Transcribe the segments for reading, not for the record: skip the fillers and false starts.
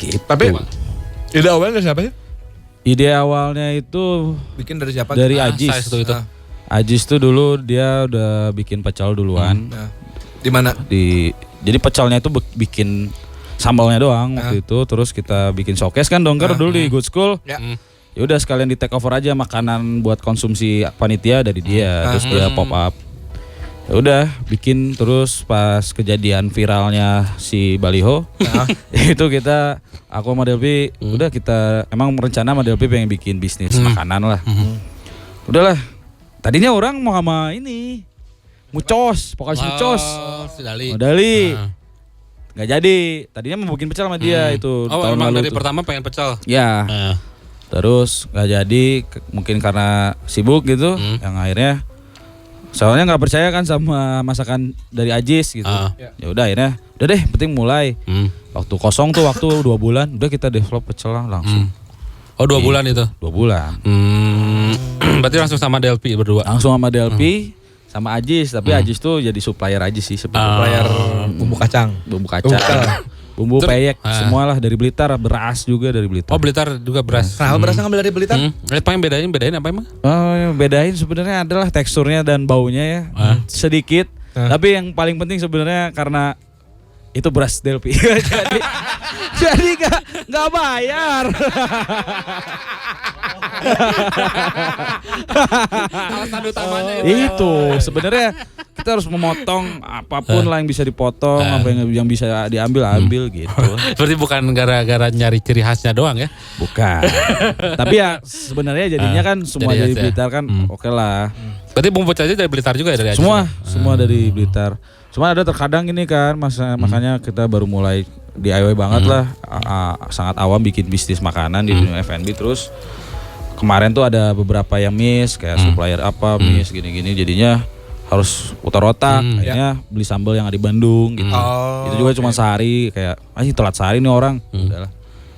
Gitu. Tapi ide awalnya dari siapa sih? Ide awalnya itu Bikin dari siapa? dari Ajis. Itu. Ajis tuh dulu dia udah bikin pecel duluan. Di mana? Jadi pecelnya itu bikin sambalnya doang waktu itu. Terus kita bikin showcase kan dongker dulu di Good School. Ya udah sekalian di take over aja makanan buat konsumsi panitia dari dia. Terus dia pop up. Ya udah bikin terus pas kejadian viralnya si Baliho itu aku sama Delpi udah kita emang rencana sama Delpi pengen bikin bisnis makanan lah. Udahlah tadinya orang mau sama ini Mucos, vokalis Mucos Dali nggak jadi, tadinya mau bikin pecel sama dia itu tahun lalu dari pertama pengen pecel ya. Terus nggak jadi mungkin karena sibuk gitu yang akhirnya soalnya nggak percaya kan sama masakan dari Ajis gitu. Ya udah akhirnya udah deh penting mulai. Waktu kosong tuh waktu 2 bulan udah kita develop pecel langsung. Oh 2 bulan itu? 2 bulan. Berarti langsung sama Delpi berdua? Langsung sama Delpi sama Ajis. Tapi Ajis tuh jadi supplier Ajis sih. Supplier bumbu kacang. Bumbu peyek semualah dari Blitar, beras juga dari Blitar. Oh Blitar juga beras. Kenapa berasnya ngambil dari Blitar? Apa yang bedain apa emang? Oh, bedain sebenarnya adalah teksturnya dan baunya ya. Sedikit. Tapi yang paling penting sebenarnya karena itu beras Delpi. jadi nggak bayar. Alasan utamanya itu sebenarnya kita harus memotong apapun lah yang bisa dipotong, apa yang bisa ambil gitu. Berarti bukan gara-gara nyari ciri khasnya doang ya? Bukan. Tapi ya sebenarnya jadinya kan semua dari Blitar kan oke lah. Berarti bumbu pecel dari Blitar juga ya dari Ajis? Semua dari Blitar. Cuma ada terkadang ini kan makanya kita baru mulai DIY banget lah, sangat awam bikin bisnis makanan di dunia F&B. Terus kemarin tuh ada beberapa yang miss kayak supplier apa miss gini-gini, jadinya harus putar otak. Akhirnya beli sambal yang ada di Bandung gitu. Itu juga cuma sehari, kayak telat sehari nih orang. Udahlah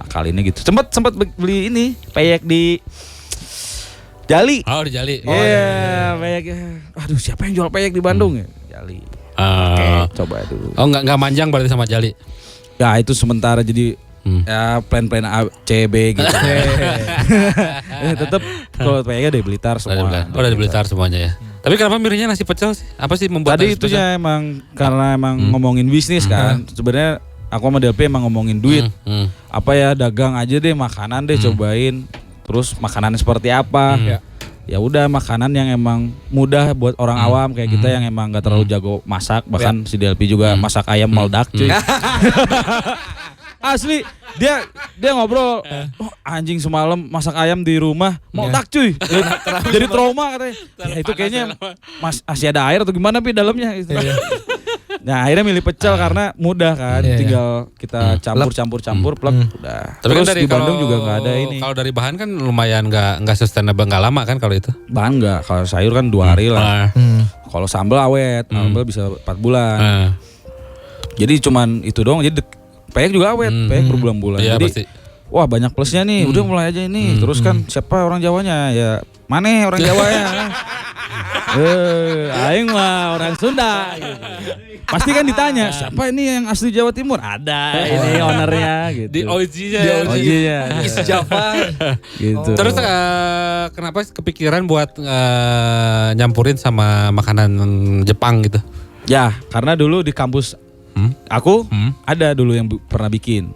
kali ini gitu. Sempat beli ini peyek di Jali. Oh di Jali. Iya, peyek. Aduh siapa yang jual peyek di Bandung ya? Jali. Oke, coba dulu. Oh nggak manjang berarti sama Jali? Ya itu sementara jadi ya plan-plan A, C, B gitu. Tetap kalau peyeknya dari Blitar semua. Oh dari Blitar semuanya ya. Tapi kenapa milihnya nasi pecel sih? Apa sih membuat tadi itu ya emang karena ngomongin bisnis kan. Sebenarnya aku sama Delpi emang ngomongin duit. Apa ya dagang aja deh, makanan deh cobain. Terus makanannya seperti apa? Ya udah makanan yang emang mudah buat orang awam kayak kita yang emang gak terlalu jago masak. Bahkan si Delpi juga masak ayam meledak cuy. Asli dia ngobrol, anjing semalam masak ayam di rumah meledak cuy. Jadi trauma katanya. Ya itu kayaknya masih ada air atau gimana pi dalamnya gitu. Nah akhirnya milih pecel karena mudah kan, tinggal kita campur plek udah. Tapi terus kan di Bandung juga nggak ada ini. Kalau dari bahan kan lumayan nggak sustainable, nggak lama kan kalau itu. Bahan nggak, kalau sayur kan 2 hari lah. Kalau sambal awet, sambal bisa 4 bulan. Jadi cuman itu doang. Jadi peyek juga awet, peyek berbulan-bulan. Iya, jadi pasti. Wah banyak plusnya nih. Udah mulai aja ini. Terus kan siapa orang Jawanya ya? Mana orang Jawanya? Aing mah orang Sunda gitu. Pasti kan ditanya, siapa ini yang asli Jawa Timur? Ada ini ownernya gitu. Di OG-nya. Is Java. Gitu. Terus kenapa kepikiran buat nyampurin sama makanan Jepang gitu? Ya, karena dulu di kampus aku ada dulu yang pernah bikin.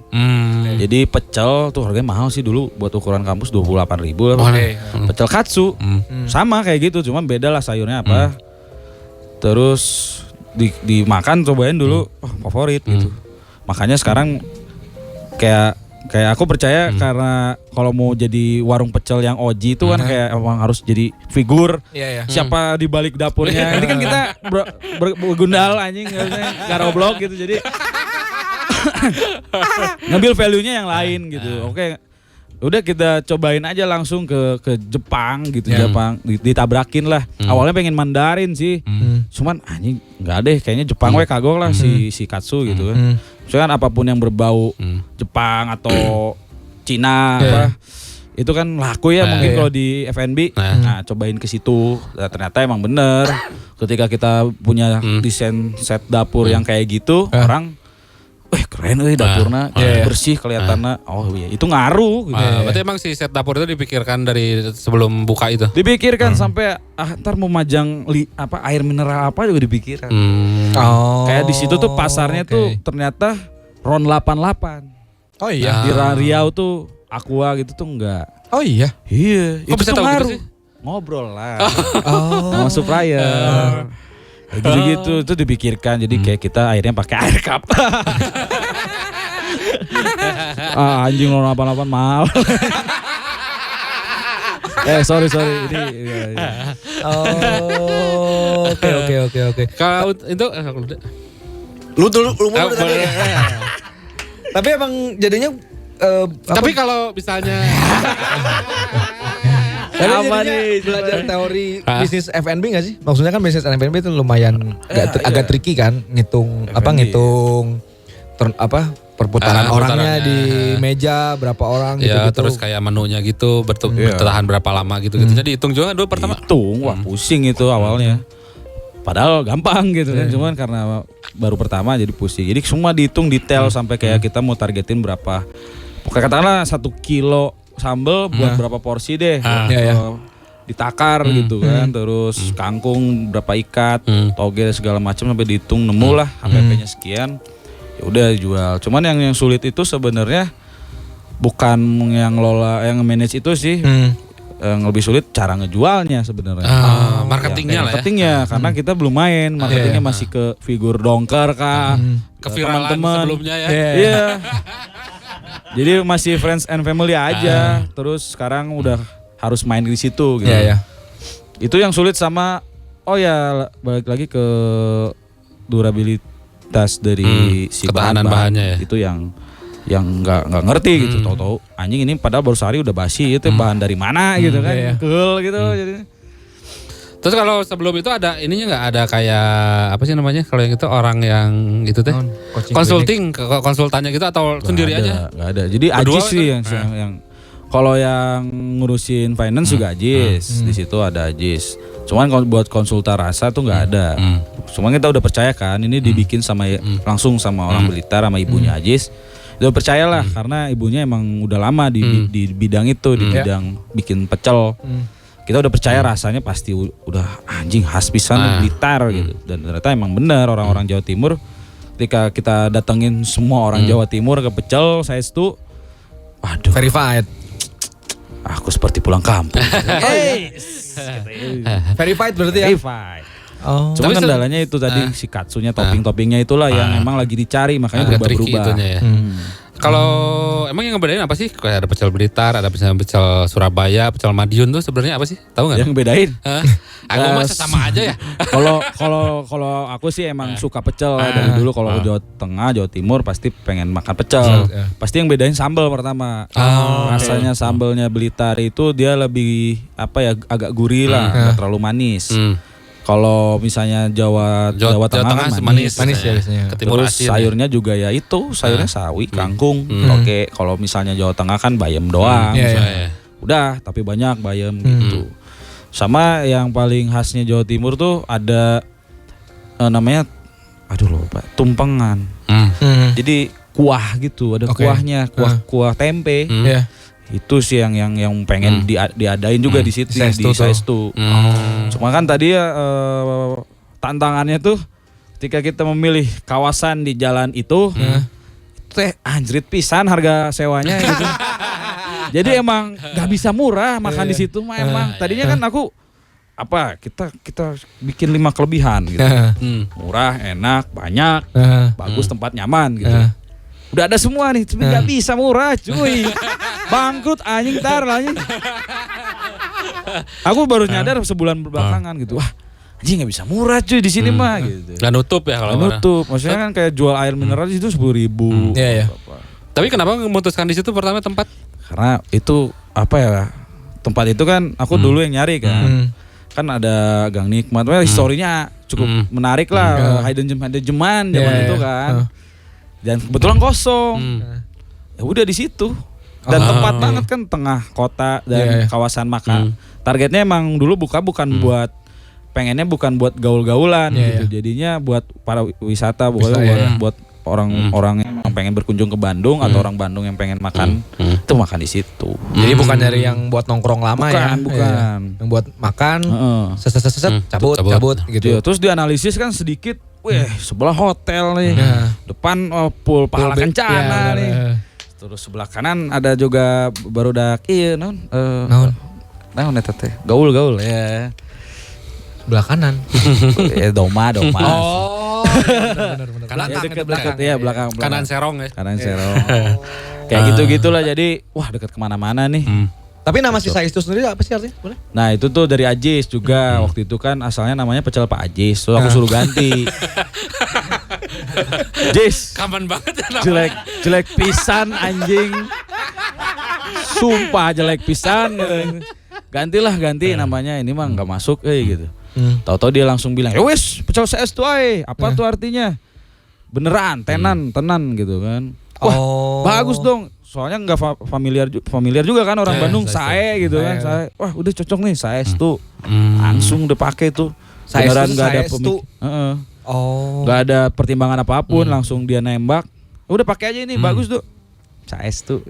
Jadi pecel tuh harganya mahal sih dulu buat ukuran kampus 28.000 lah. Pecel katsu sama kayak gitu, cuma beda lah sayurnya apa. Terus dimakan cobain dulu, favorit gitu. Makanya sekarang kayak aku percaya karena kalau mau jadi warung pecel yang OG itu kan kayak emang harus jadi figur. Siapa di balik dapurnya. Ini kan kita bergundal anjing garoblok gitu. Jadi ngambil value-nya yang lain gitu. Oke. Udah kita cobain aja langsung ke Jepang gitu. Jepang ditabrakin lah. Awalnya pengen Mandarin sih. Cuman anjing enggak deh, kayaknya Jepang we kagok lah si katsu gitu kan. Soalnya kan apapun yang berbau Jepang atau Cina apa itu kan laku ya mungkin kalau di F&B. Nah, cobain ke situ. Nah, ternyata emang bener. Ketika kita punya desain set dapur yang kayak gitu, orang keren dapurna, bersih kelihatannya. Oh iya, itu ngaruh gitu. Berarti emang si set dapur itu dipikirkan dari sebelum buka itu? Dipikirkan sampai ntar mau majang air mineral apa juga dipikirkan. Kayak di situ tuh pasarnya tuh ternyata RON 88. Oh iya. Di Riau tuh Aqua gitu tuh enggak. Oh iya. Iya, Kok bisa tahu gitu sih? Ngobrol lah. Sama supplier. Gitu itu dipikirkan. Jadi kayak kita akhirnya pakai air cup. Anjing lo 88 mahal. Sorry ini. Oke. Kalau itu Lu Tapi emang jadinya tapi kalau misalnya apa nih belajar teori bisnis F&B nggak sih? Maksudnya kan bisnis F&B itu lumayan agak tricky kan, ngitung perputaran orangnya di meja berapa orang gitu. Terus kayak menunya gitu bertahan berapa lama gitu. Jadi hitung juga dulu pertama. Wah pusing itu awalnya. Padahal gampang gitu kan, cuman karena baru pertama jadi pusing. Jadi semua dihitung detail sampai kayak kita mau targetin berapa. Pokoknya katakanlah 1 kilo sambal buat berapa porsi deh. Ditakar gitu kan, terus kangkung berapa ikat, toge segala macam sampai dihitung nemu lah HPP-nya sekian. Ya udah jual. Cuman yang sulit itu sebenarnya bukan yang manage itu sih. Yang lebih sulit cara ngejualnya sebenarnya. Marketingnya lah ya. Karena kita belum main, marketingnya masih ke figur dongker kah, ke viralan sebelumnya ya. Iya. Jadi masih friends and family aja. Terus sekarang udah harus main di situ gitu. Itu yang sulit sama balik lagi ke durabilitas dari si bahannya ya. Itu yang nggak ngerti gitu. Tahu-tahu anjing ini padahal baru sehari udah basi, itu bahan dari mana gitu kan. Cool gitu jadi. Terus kalau sebelum itu ada ininya nggak, ada kayak apa sih namanya kalau yang itu orang yang itu teh konsulting konsultannya gitu atau sendiri aja? Nggak ada. Jadi Ajis sih yang kalau yang ngurusin finance juga Ajis. Di situ ada Ajis. Cuman kalau buat konsultan rasa tuh nggak ada. Cuman kita udah percaya kan ini dibikin sama langsung sama orang Blitar sama ibunya Ajis. Udah percayalah karena ibunya emang udah lama di bidang itu, di bidang bikin pecel. Kita udah percaya rasanya pasti udah anjing khas pisan Blitar gitu. Dan ternyata emang benar orang-orang Jawa Timur ketika kita datengin semua orang Jawa Timur ke pecel, saya itu waduh verified. Aku seperti pulang kampung. Verified berarti ya? Verified. Cuma kendalanya itu tadi si katsunya, topping-toppingnya itulah yang emang lagi dicari, makanya berubah-ubah. Kalau emang yang ngebedain apa sih? Kayak ada pecel Blitar, ada pecel Surabaya, pecel Madiun tuh sebenarnya apa sih? Tahu nggak? Yang ngebedain? Aku masa sama aja ya. Kalau aku sih emang suka pecel dari dulu. Kalau Jawa Tengah, Jawa Timur pasti pengen makan pecel. Pasti yang bedain sambal pertama. Rasanya sambalnya Blitar itu dia lebih agak gurih lah, nggak terlalu manis. Kalau misalnya Jawa Tengah kan manis ya biasanya. Terus sayurnya juga ya itu sayurnya sawi, kangkung. Oke, kalau misalnya Jawa Tengah kan bayam doang. Udah, tapi banyak bayam gitu. Sama yang paling khasnya Jawa Timur tuh ada namanya lupa, tumpengan. Jadi kuah gitu, ada kuahnya, kuah tempe. Itu sih yang pengen diadain juga di situ di Saestu. Cuma kan tadi tantangannya tuh ketika kita memilih kawasan di jalan itu teh anjrit pisan harga sewanya gitu. Jadi emang nggak bisa murah makan di situ mah emang. Tadinya kan aku kita bikin 5 kelebihan gitu. Murah, enak, banyak, bagus, tempat nyaman gitu. Udah ada semua nih, tapi nggak bisa murah, cuy. Bangkrut anjing anjing. Aku baru nyadar sebulan belakangan gitu. Wah, anjing nggak bisa murah cuy di sini mah gitu. Nggak nutup ya kalau nutup. Maksudnya kan kayak jual air mineral itu 10.000. Tapi kenapa memutuskan di situ pertama tempat? Karena itu tempat itu kan aku dulu yang nyari kan. Kan ada Gang Nikmat. Historinya cukup menarik lah. Hidden geman zaman itu kan. Dan kebetulan kosong. Ya udah di situ. Dan tempat banget kan tengah kota dan kawasan makan. Targetnya emang dulu bukan buat pengennya buat gaul-gaulan gitu. Jadinya buat para wisata buat orang yang pengen berkunjung ke Bandung atau orang Bandung yang pengen makan itu makan di situ. Jadi bukan dari yang buat nongkrong lama ya. Bukan. Yang buat makan, seset cabut gitu. Iya, terus dianalisis kan sedikit, sebelah hotel nih. Depan pool Pahala Kencana nih. Terus sebelah kanan ada juga barudak naon eta teh? Gaul ya. Sebelah kanan. Doma. Oh. Benar. Kanan Belakang. Iya, belakang. Kanan serong ya. Kanan serong. Kayak gitu-gitulah, jadi wah dekat kemana-mana nih. Tapi nama si Saestu sendiri apa sih artinya? Boleh? Nah itu tuh dari Ajis juga. Waktu itu kan asalnya namanya pecel Pak Ajis. Terus aku suruh ganti. Jis. Kapan banget ya? Jelek pisan anjing. Sumpah jelek pisan. Ganti namanya, ini mah nggak masuk gitu. Tahu-tahu dia langsung bilang, "Ya wes, pecel Saestu ae." Apa tuh artinya? Beneran, tenan gitu kan. Wah, bagus dong. Soalnya nggak familiar juga kan orang Bandung, Sae gitu kan. Sae. Wah, udah cocok nih Saestu. Langsung udah pakai tuh. Beneran nggak ada nggak ada pertimbangan apapun, langsung dia nembak. Udah pakai aja ini, bagus tuh. Saestu.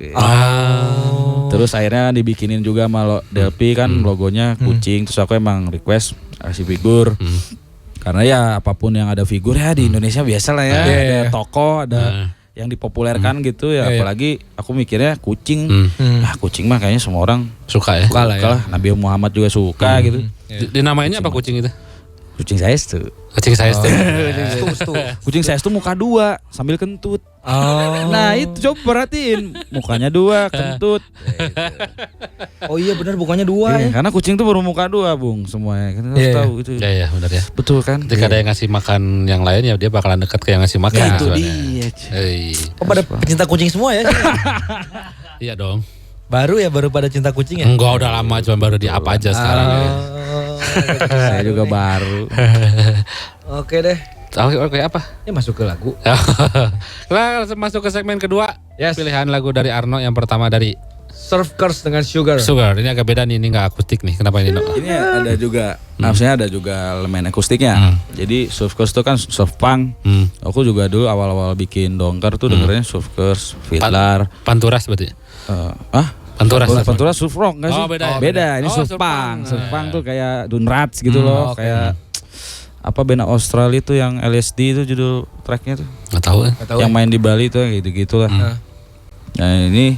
Terus akhirnya dibikinin juga sama Delpi kan logonya kucing. Terus aku emang request kasih figur. Karena ya apapun yang ada figur ya di Indonesia biasa lah ya. Ada toko, ada yang dipopulerkan gitu ya. Apalagi aku mikirnya kucing. Kucing mah kayaknya semua orang suka ya. Suka lah. Nabi Muhammad juga suka gitu. Dinamainnya apa kucing itu? Kucing Saestu. Kucing Saestu. Kucing Saestu muka 2 sambil kentut. Nah itu coba perhatiin, mukanya 2 kentut. Oh iya benar, bukannya 2 ya. Karena kucing tuh bermuka 2 Bung semuanya. Kita harus tahu itu. Iya benar ya. Betul kan? Ketika ada yang ngasih makan yang lain ya dia bakalan dekat ke yang ngasih makan. Itu dia. Pada pecinta kucing semua ya. Iya dong. Baru pada cinta kucing ya? Enggak, udah lama, cuma baru di apa aja sekarang ya. Saya juga baru. Oke deh. Oke apa? Ya masuk ke lagu. Kita masuk ke segmen kedua. Pilihan lagu dari Arno yang pertama dari Surf Curse dengan Sugar. Ini agak beda nih, ini nggak akustik nih. Kenapa ini? Ini ada juga, maksudnya ada juga elemen akustiknya. Jadi Surf Curse itu kan surf punk. Aku juga dulu awal-awal bikin dongkar tuh dengernya Surf Curse, Fiddler. Panturas berarti? Panturas surf rock nggak sih? Oh, beda. Beda. Ini surf punk. Surf punk tuh kayak Dunrats gitu loh, kayak apa band Australia tuh yang LSD itu judul tracknya tuh. Nggak tahu ya. Yang main di Bali tuh gitu-gitulah. Nah ini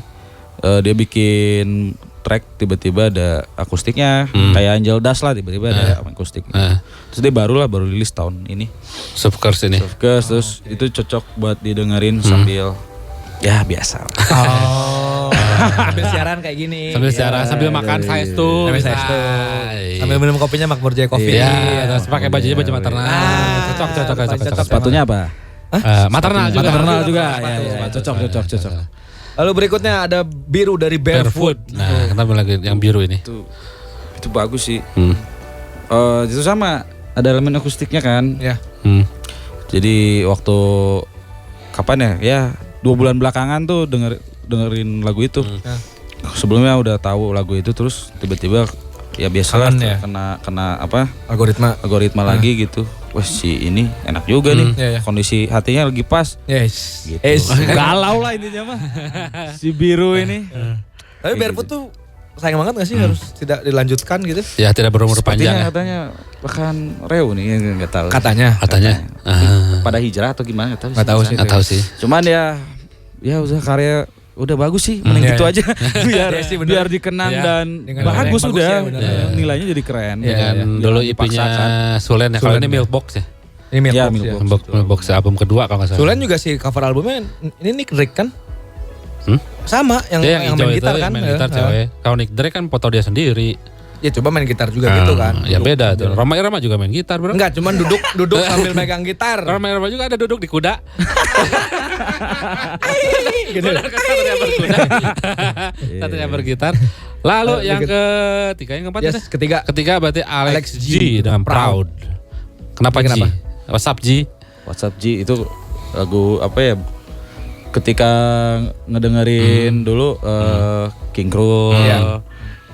dia bikin track tiba-tiba ada akustiknya, kayak Angel Dust lah tiba-tiba ada akustik. Terus dia baru rilis tahun ini. Surf Curse ini. Surf Curse, terus itu cocok buat didengerin sambil ya biasa. Sambil siaran kayak gini. Sambil siaran, sambil makan Saestu. Sambil minum kopinya Makmur Jaya Coffee. Iya, terus pakai bajunya baju maternal. Cocok. Sepatunya apa? Maternal juga. Ya, cocok. Lalu berikutnya ada Biru dari Barefoot. Nah, kenapa lagi yang biru ini? Itu bagus sih. Itu sama, ada elemen akustiknya kan. Ya. Jadi waktu kapan ya? Ya 2 bulan belakangan tuh dengerin lagu itu. Sebelumnya udah tahu lagu itu, terus tiba-tiba ya biasalah kena apa? Algoritma lagi gitu. Wah si ini enak juga nih. Kondisi hatinya lagi pas. Gitu. Galau lah intinya mah. Si Biru ini. Tapi Barefoot tuh sayang banget gak sih harus tidak dilanjutkan gitu? Ya tidak berumur panjang. Katanya bahkan Reu nih nggak tahu. Katanya. Pada hijrah atau gimana nggak tahu. Nggak tahu sih. Cuman ya udah karya udah bagus sih, mending gitu aja. biar dikenang dan bagus udah. Nilainya jadi keren. Dulu IP-nya Sulen ya. Kalau ini Milkbox ya. Ini Milkbox album kedua kalau nggak salah. Sulen juga sih cover albumnya ini Nick Drake kan? Sama yang main gitar kan? Main gitar cewek. Kalau Nick Drake kan foto dia sendiri. Ya coba main gitar juga gitu kan. Ya beda tuh. Roma Irama juga main gitar, Bro. Enggak, cuman duduk sambil megang gitar. Roma Irama juga ada duduk di kuda. Satunya bergitar. Lalu yang ketiga, yang keempat ketiga berarti Alex G dengan Proud. Kenapa G? WhatsApp G itu lagu apa ya? Ketika ngedengerin dulu King Krul.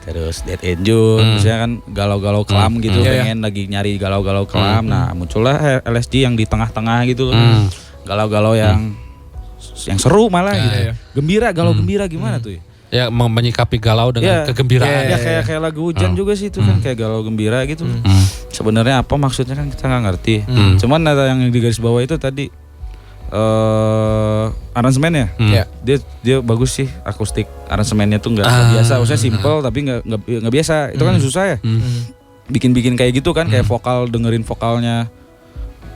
Terus Dead Angel, misalnya kan galau-galau kelam gitu, pengen lagi nyari galau-galau kelam. Nah muncullah LSD yang di tengah-tengah gitu. galau-galau yang seru malah gitu. Gembira, galau gembira gimana tuh ya? Ya menyikapi galau dengan kegembiraan. Ya kayak lagu hujan juga sih itu kan kayak galau gembira gitu. Sebenarnya apa maksudnya kan kita nggak ngerti. Cuman ada yang di garis bawah itu tadi aransemennya. Dia bagus sih, akustik aransemennya tuh nggak biasa. Maksudnya simple tapi nggak biasa. Itu kan susah ya. Bikin kayak gitu kan kayak vokal, dengerin vokalnya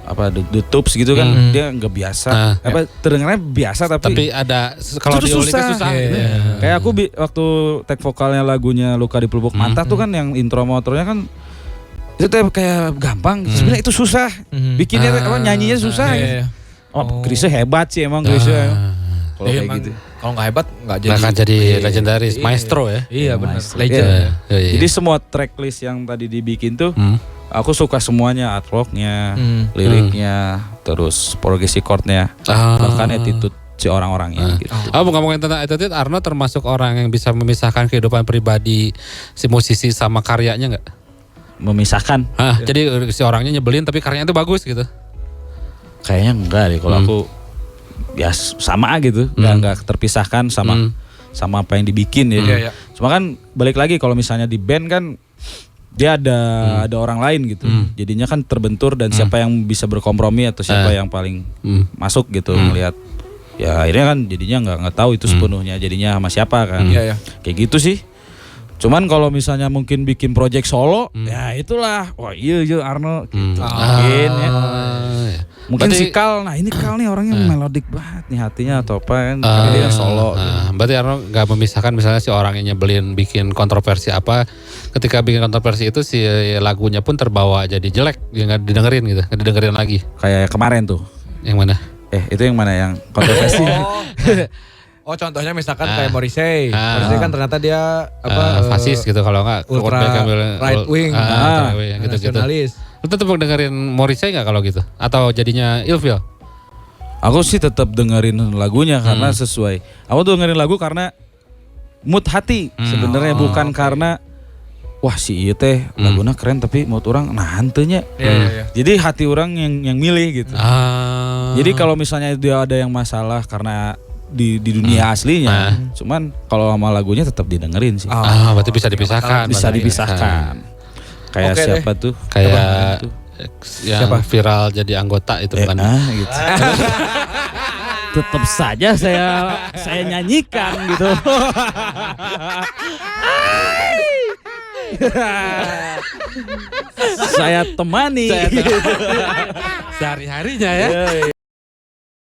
apa the tubes gitu kan dia nggak biasa terdengarnya biasa tapi ada kalau diuliknya susah gitu. Kayak aku waktu tag vokalnya lagunya Luka di Pelupuk Mata tuh kan yang intro motornya kan itu kayak gampang sebenarnya itu susah bikinnya nyanyinya susah Chrisye hebat sih emang Chrisye kalau kayak gitu kalau nggak hebat nggak akan jadi legendaris maestro ya. Iya benar legend. Jadi semua tracklist yang tadi dibikin tuh aku suka semuanya, artworknya, liriknya, terus progresi chordnya, bahkan attitude si orang-orangnya. Gitu. Ngomongin tentang attitude, Arno termasuk orang yang bisa memisahkan kehidupan pribadi si musisi sama karyanya nggak? Memisahkan? Jadi si orangnya nyebelin tapi karyanya itu bagus gitu? Kayaknya enggak deh, kalau aku ya sama gitu, nggak terpisahkan sama apa yang dibikin ya. Cuma kan balik lagi kalau misalnya di band kan dia ada orang lain gitu, jadinya kan terbentur dan siapa yang bisa berkompromi atau siapa yang paling masuk gitu melihat, ya akhirnya kan jadinya nggak tahu itu sepenuhnya jadinya sama siapa kan, kayak gitu sih. Cuman kalau misalnya mungkin bikin project solo, ya itulah, wah iya Arno gitu, mungkin ya. Mungkin berarti, si Kal, nah ini Kal nih orangnya melodik banget nih hatinya atau apa kan, dia solo. Berarti Arno gak memisahkan misalnya si orang yang nyebelin bikin kontroversi apa, ketika bikin kontroversi itu si lagunya pun terbawa jadi jelek, dia gak didengerin gitu, gak didengerin lagi. Kayak kemarin tuh. Yang mana? Itu yang mana yang kontroversi? Contohnya misalkan kayak Morrissey. Morrissey kan ternyata dia fasis gitu kalau enggak ultra right wing, gitu-gitu. Nasionalis. Lu tetap dengerin Morrissey nggak kalau gitu? Atau jadinya ilfeel? Aku sih tetap dengerin lagunya karena sesuai. Aku tuh dengerin lagu karena mood hati sebenarnya, bukan karena wah si ieu teh lagunya keren tapi mood orang nah hanteunya. Jadi hati orang yang milih gitu. Jadi kalau misalnya dia ada yang masalah karena di dunia aslinya, cuman kalau sama lagunya tetap didengerin sih. Berarti bisa dipisahkan. Bisa dipisahkan. Kayak siapa tuh? Kayak yang viral jadi anggota itu bukan? Gitu. Tetap saja saya nyanyikan gitu. Saya temani. Sehari-harinya ya.